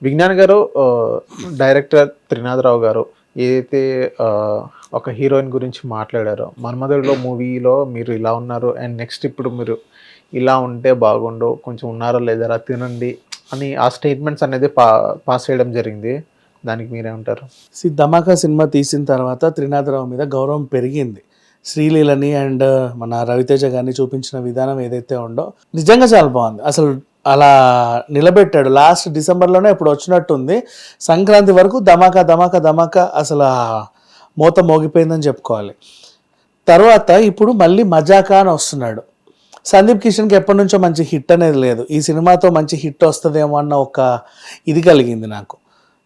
విజ్ఞాన్ గారు డైరెక్టర్ త్రినాథరావు గారు ఏదైతే ఒక హీరోయిన్ గురించి మాట్లాడారో, 'మన్మధుడులో' మూవీలో మీరు ఇలా ఉన్నారు అండ్ నెక్స్ట్ ఇప్పుడు మీరు ఇలా ఉంటే బాగుండు, కొంచెం ఉన్నారో లేదారా తినండి అని ఆ స్టేట్మెంట్స్ అనేది పాస్ చేయడం జరిగింది. దానికి మీరేమంటారు? ధమాకా సినిమా తీసిన తర్వాత త్రినాథరావు మీద గౌరవం పెరిగింది. శ్రీలీలని అండ్ మన రవితేజ గారిని చూపించిన విధానం ఏదైతే ఉందో నిజంగా చాలా బాగుంది. అసలు అలా నిలబెట్టాడు. లాస్ట్ డిసెంబర్లోనే ఇప్పుడు వచ్చినట్టుంది. సంక్రాంతి వరకు ధమాకా ధమాకా ధమాకా అసలు మూత మోగిపోయిందని చెప్పుకోవాలి. తర్వాత ఇప్పుడు మళ్ళీ మజాకా అని వస్తున్నాడు. సందీప్ కిషన్కి ఎప్పటి నుంచో మంచి హిట్ అనేది లేదు. ఈ సినిమాతో మంచి హిట్ వస్తుందేమో అన్న ఒక ఇది కలిగింది నాకు.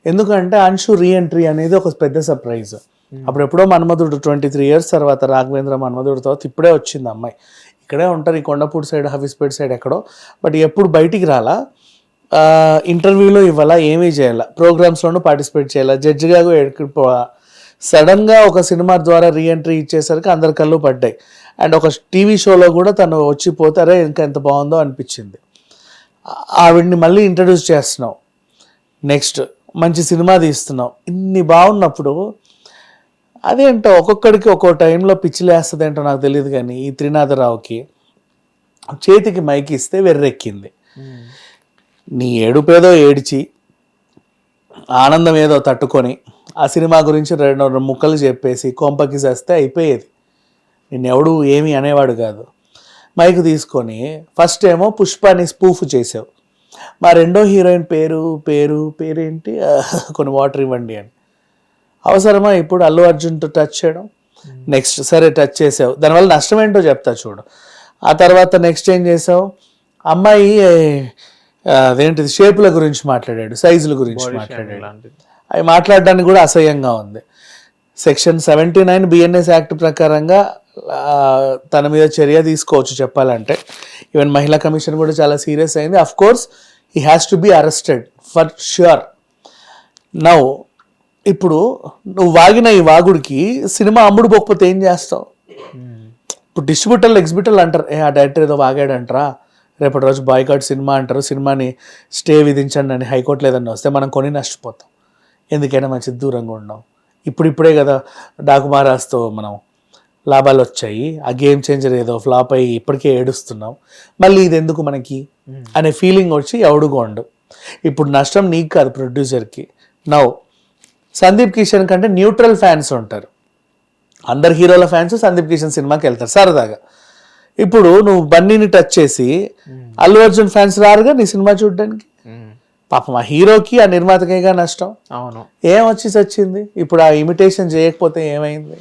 ఎందుకంటే అంశు రీఎంట్రీ అనేది ఒక పెద్ద సర్ప్రైజ్. అప్పుడెప్పుడో మన్మధుడు 23 years తర్వాత, రాఘవేంద్ర మన్మధుడు తర్వాత ఇప్పుడే వచ్చింది అమ్మాయి. ఇక్కడే ఉంటారు, ఈ కొండపూడి సైడ్, హఫీస్పేట్ సైడ్ ఎక్కడో. బట్ ఎప్పుడు బయటికి రాలా, ఇంటర్వ్యూలో ఇవ్వాలా, ఏమీ చేయాల, ప్రోగ్రామ్స్లోనూ పార్టిసిపేట్ చేయాల, జడ్జిగా ఎక్కడిపోవాలా. సడన్గా ఒక సినిమా ద్వారా రీఎంట్రీ ఇచ్చేసరికి అందరి కళ్ళు పడ్డాయి. అండ్ ఒక టీవీ షోలో కూడా తను వచ్చిపోతారే ఇంకా ఎంత బాగుందో అనిపించింది. ఆవిడ్ని మళ్ళీ ఇంట్రడ్యూస్ చేస్తున్నావు, నెక్స్ట్ మంచి సినిమా తీస్తున్నావు. ఇన్ని బాగున్నప్పుడు అదేంటో ఒక్కొక్కడికి ఒక్కో టైంలో పిచ్చిలేస్తుంది ఏంటో నాకు తెలియదు. కానీ ఈ త్రినాథరావుకి చేతికి మైకి ఇస్తే వెర్రెక్కింది. నీ ఏడుపేదో ఏడిచి ఆనందం ఏదో తట్టుకొని ఆ సినిమా గురించి రెండు ముక్కలు చెప్పేసి కొంపకి చేస్తే అయిపోయేది. నిన్నెవడు ఏమీ అనేవాడు కాదు. మైక్ తీసుకొని ఫస్ట్ ఏమో పుష్పాని స్పూఫ్ చేసావు. మా రెండో హీరోయిన్ పేరేంటి, కొన్ని వాటర్ ఇవ్వండి అని. అవసరమా ఇప్పుడు అల్లు అర్జున్తో టచ్ చేయడం? నెక్స్ట్ సరే టచ్ చేసావు, దానివల్ల నష్టం ఏంటో చెప్తా చూడు. ఆ తర్వాత నెక్స్ట్ ఏం చేసావు, అమ్మాయి అదేంటిది షేపుల గురించి మాట్లాడాడు, సైజుల గురించి మాట్లాడాడు. అవి మాట్లాడడానికి కూడా అసహ్యంగా ఉంది. సెక్షన్ 79 BNS యాక్ట్ ప్రకారంగా తన మీద చర్య తీసుకోవచ్చు చెప్పాలంటే. ఈవెన్ మహిళా కమిషన్ కూడా చాలా సీరియస్ అయింది. Of course he has to be arrested for sure. Now ఇప్పుడు నువ్వు వాగిన ఈ వాగుడికి సినిమా అమ్ముడు పోకపోతే ఏం చేస్తావు? ఇప్పుడు డిస్ట్రిబ్యూటర్లు ఎగ్జిబ్యూటర్లు అంటారు, ఆ డైరెక్టర్ ఏదో వాగాడంటారా, రేపటి రోజు బాయ్కాట్ సినిమా అంటారు, సినిమాని స్టే విధించండి అని హైకోర్టులో ఏదన్నా వస్తే మనం కొని నష్టపోతాం. ఎందుకైనా మంచిది దూరంగా ఉన్నాం. ఇప్పుడిప్పుడే కదా డాకుమారాస్తో మనం లాభాలు వచ్చాయి, ఆ గేమ్ చేంజర్ ఏదో ఫ్లాప్ అయ్యి ఇప్పటికే ఏడుస్తున్నాం, మళ్ళీ ఇది ఎందుకు మనకి అనే ఫీలింగ్ వచ్చి ఎవడుకోండు. ఇప్పుడు నష్టం నీకు కాదు, ప్రొడ్యూసర్కి. నౌ సందీప్ కిషన్ కంటే న్యూట్రల్ ఫ్యాన్స్ ఉంటారు. అందరు హీరోల ఫ్యాన్స్ సందీప్ కిషన్ సినిమాకి వెళ్తారు సరదాగా. ఇప్పుడు నువ్వు బన్నీని టచ్ చేసి అల్లు అర్జున్ ఫ్యాన్స్ రారుగా నీ సినిమా చూడడానికి. పాపం ఆ హీరోకి ఆ నిర్మాతకేగా నష్టం. అవును, ఏం వచ్చి వచ్చింది? ఇప్పుడు ఆ ఇమిటేషన్ చేయకపోతే ఏమైంది?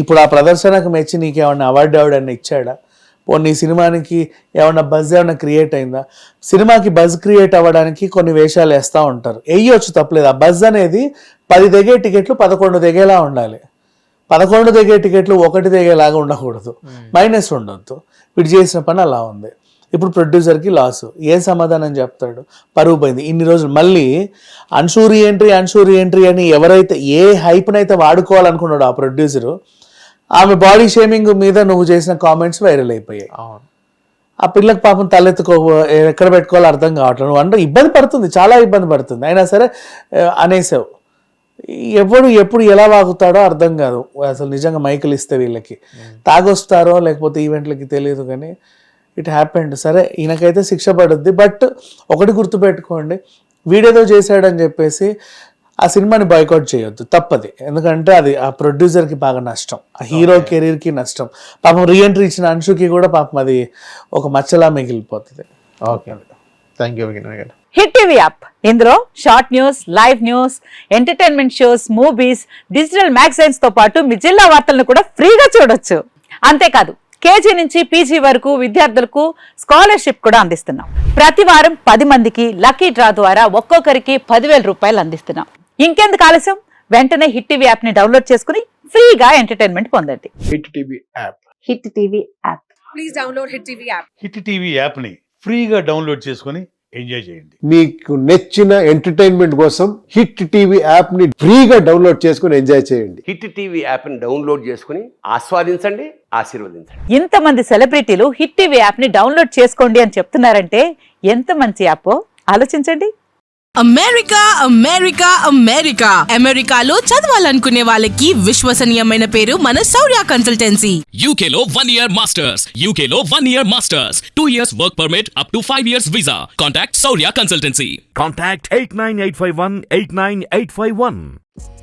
ఇప్పుడు ఆ ప్రదర్శనకు మెచ్చి నీకేమన్నా అవార్డు ఎవడన్నా ఇచ్చాడా? నీ సినిమానికి ఏమన్నా బజ్ ఏమన్నా క్రియేట్ అయిందా? సినిమాకి బజ్ క్రియేట్ అవ్వడానికి కొన్ని వేషాలు వేస్తూ ఉంటారు, వేయొచ్చు, తప్పలేదు. ఆ బజ్ అనేది 10 దిగే టికెట్లు 11 దిగేలా ఉండాలి. 11 దిగే టికెట్లు 1 దిగేలాగా ఉండకూడదు, మైనస్ ఉండొద్దు. వీడు చేసిన పని అలా ఉంది. ఇప్పుడు ప్రొడ్యూసర్కి లాసు. ఏం సమాధానం చెప్తాడు? పరువు పోయింది ఇన్ని రోజులు. మళ్ళీ అన్షూరీ ఎంట్రీ అని ఎవరైతే ఏ హైప్నైతే వాడుకోవాలనుకున్నాడో ఆ ప్రొడ్యూసరు, ఆమె బాడీ షేమింగ్ మీద నువ్వు చేసిన కామెంట్స్ వైరల్ అయిపోయాయి. ఆ పిల్లకి పాపం తలెత్తుకో ఎక్కడ పెట్టుకోవాలో అర్థం కావట్లేదు. నువ్వు అంటే ఇబ్బంది పడుతుంది, చాలా ఇబ్బంది పడుతుంది. అయినా సరే అనేసావు. ఎప్పుడు ఎలా వాగుతాడో అర్థం కాదు అసలు. నిజంగా మైకులు ఇస్తే వీళ్ళకి తాగొస్తారో లేకపోతే ఈవెంట్లకి తెలియదు, కానీ ఇట్ హ్యాపెండ్. సరే ఈయనకైతే శిక్ష పడుద్ది. బట్ ఒకటి గుర్తుపెట్టుకోండి, వీడేదో చేశాడని చెప్పేసి ఆ సినిమాని బాయ్కాట్ చేయొద్దు, తప్పది. ఎందుకంటే అది ఆ ప్రొడ్యూసర్కి బాగా నష్టం, ఆ హీరో కెరీర్కి నష్టం. పాపం రీఎంట్రీ ఇచ్చిన అంశుకి కూడా పాపం అది ఒక మచ్చలా మిగిలిపోతుంది. ఓకే, థ్యాంక్ యూ విజ్ఞాన్ గారు. హిట్ టీవీ యాప్, ఇందులో short news, live news, entertainment shows, movies, digital magazines తో పాటు మీ జిల్లా వార్తలను కూడా ఫ్రీగా చూడొచ్చు. అంతేకాదు KG నుంచి PG వరకు విద్యార్థులకు స్కాలర్షిప్ కూడా అందిస్తున్నాం. ప్రతి వారం 10 మందికి లక్కీ డ్రా ద్వారా ఒక్కొక్కరికి 10,000 రూపాయలు అందిస్తున్నాం. ఇంకెందుకు ఆలస్యం, వెంటనే హిట్ టీవీ యాప్ ని డౌన్లోడ్ చేసుకుని ఫ్రీగా ఎంటర్టైన్మెంట్ పొందండి. Hit TV app. Hit TV app. Please download hit TV app. Hit TV యాప్ని ఫ్రీగా డౌన్లోడ్ చేసుకొని ఎంజాయ్ చేయండి. మీకు నచ్చిన ఎంటర్టైన్మెంట్ కోసం హిట్ టీవీ యాప్ ని ఫ్రీగా డౌన్లోడ్ చేసుకుని ఎంజాయ్ చేయండి. హిట్ టీవీ యాప్ ని డౌన్లోడ్ చేసుకుని ఆస్వాదించండి, ఆశీర్వదించండి. ఇంతమంది సెలబ్రిటీలు హిట్ టీవీ యాప్ ని డౌన్లోడ్ చేసుకోండి అని చెప్తున్నారంటే ఎంత మంచి యాప్ ఆలోచించండి. అమెరికా అమెరికా అమెరికా అమెరికాలో చదవాలనుకునే వాళ్ళకి విశ్వసనీయమైన పేరు మన శౌర్య consultancy. UK Law 1 Year Masters. UK Law 1 Year Masters. 2 years work permit up to 5 years visa. Contact Saurya Consultancy. Contact 89851 89851.